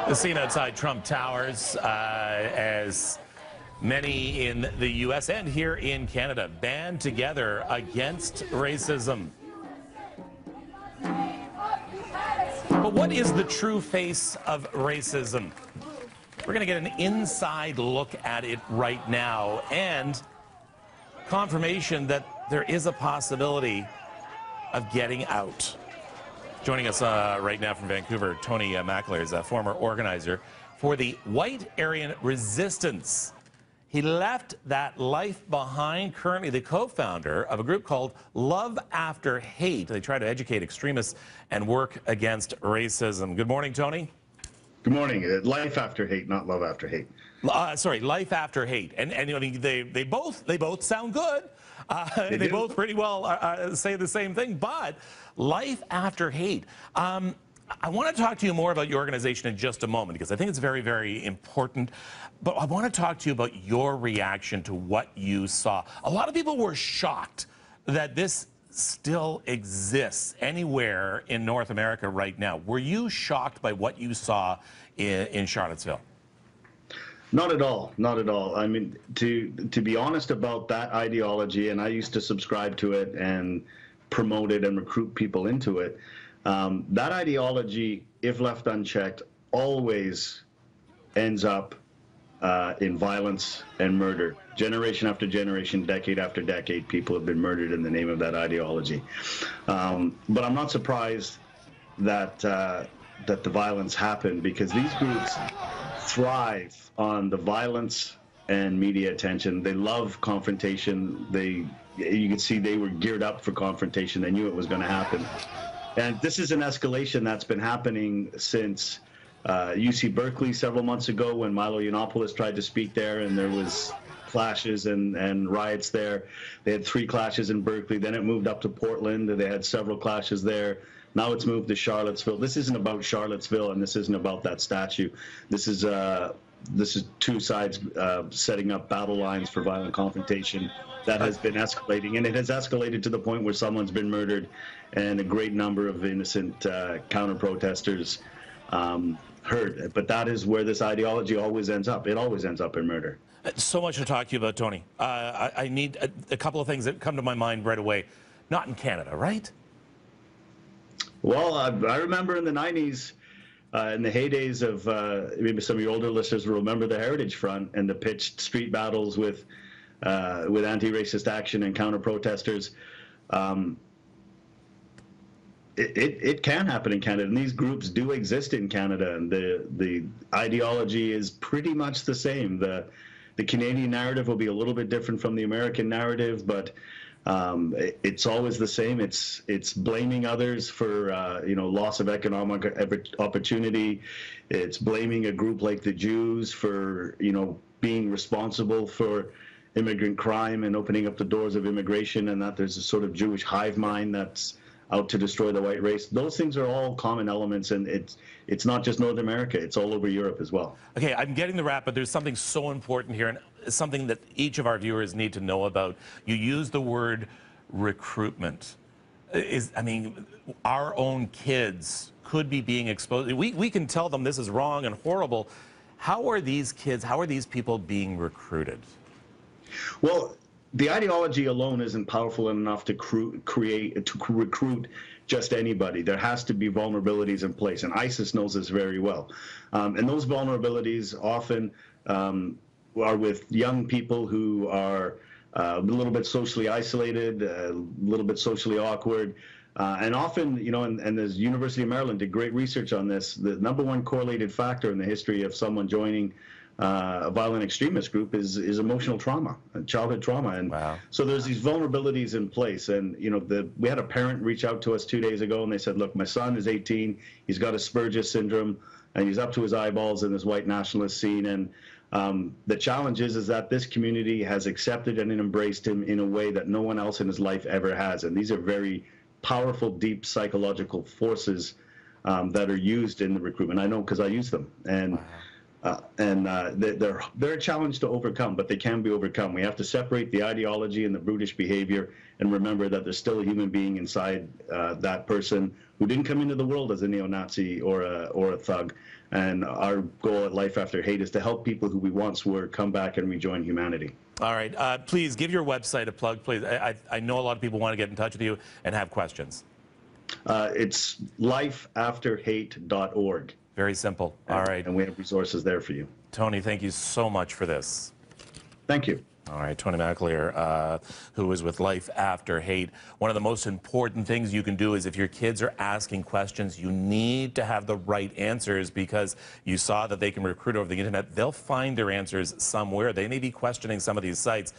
The scene outside Trump Towers as many in the U.S. and here in Canada band together against racism. But what is the true face of racism? We're going to get an inside look at it right now and confirmation that there is a possibility of getting out. Joining us right now from Vancouver, Tony McAleer is a former organizer for the White Aryan Resistance. He left that life behind, currently the co-founder of a group called Love After Hate. They try to educate extremists and work against racism. Good morning, Tony. Good morning. Life After Hate, not Love After Hate. Sorry, Life After Hate. And I mean, they both sound good. They both pretty well say the same thing, but Life After Hate. I want to talk to you more about your organization in just a moment because I think it's very, very important. But I want to talk to you about your reaction to what you saw. A lot of people were shocked that this still exists anywhere in North America right now. Were you shocked by what you saw in Charlottesville? Not at all. Not at all. I mean, to be honest about that ideology, and I used to subscribe to it and promote it and recruit people into it, that ideology, if left unchecked, always ends up in violence and murder. Generation after generation, decade after decade, people have been murdered in the name of that ideology. But I'm not surprised that that the violence happened, because these groups thrive on the violence and media attention. They love confrontation. You could see they were geared up for confrontation. They knew it was going to happen. And this is an escalation that's been happening since UC Berkeley several months ago, when Milo Yiannopoulos tried to speak there, and there was clashes and riots there. They had 3 clashes in Berkeley. Then it moved up to Portland. They had several clashes there. Now it's moved to Charlottesville. This isn't about Charlottesville, and this isn't about that statue. This is two sides setting up battle lines for violent confrontation that has been escalating, and it has escalated to the point where someone's been murdered and a great number of innocent counter-protesters hurt. But that is where this ideology always ends up. It always ends up in murder. So much to talk to you about, Tony. I need a couple of things that come to my mind right away. Not in Canada, right? Well, I remember in the 90s, in the heydays of, maybe some of your older listeners will remember the Heritage Front and the pitched street battles with anti-racist action and counter-protesters. It can happen in Canada, and these groups do exist in Canada, and the ideology is pretty much the same. The Canadian narrative will be a little bit different from the American narrative, but it's always the same. It's blaming others for loss of economic opportunity. It's blaming a group like the Jews for being responsible for immigrant crime and opening up the doors of immigration, and that there's a sort of Jewish hive mind that's out to destroy the white race. Those things are all common elements, and it's not just North America, it's all over Europe as well. Okay, I'm getting the wrap, but there's something so important here, and something that each of our viewers need to know about. You use the word recruitment. I mean, our own kids could be being exposed. We can tell them this is wrong and horrible. How are these kids, how are these people being recruited? Well, the ideology alone isn't powerful enough to recruit just anybody. There has to be vulnerabilities in place, and ISIS knows this very well. And those vulnerabilities often are with young people who are a little bit socially isolated, a little bit socially awkward. And often, and the University of Maryland did great research on this, the #1 correlated factor in the history of someone joining a violent extremist group is emotional trauma, childhood trauma. And wow. So there's these vulnerabilities in place. And, we had a parent reach out to us 2 days ago, and they said, look, my son is 18, he's got Asperger's syndrome, and he's up to his eyeballs in this white nationalist scene. And the challenge is that this community has accepted and embraced him in a way that no one else in his life ever has. And these are very powerful, deep psychological forces that are used in the recruitment. I know because I use them. And They're a challenge to overcome, but they can be overcome. We have to separate the ideology and the brutish behavior, and remember that there's still a human being inside that person who didn't come into the world as a neo-Nazi or a thug. And our goal at Life After Hate is to help people who we once were come back and rejoin humanity. All right. Please give your website a plug, please. I know a lot of people want to get in touch with you and have questions. It's lifeafterhate.org. Very simple. All right. And we have resources there for you. Tony, thank you so much for this. Thank you. All right, Tony McAleer, who is with Life After Hate. One of the most important things you can do is if your kids are asking questions, you need to have the right answers, because you saw that they can recruit over the internet. They'll find their answers somewhere. They may be questioning some of these sites.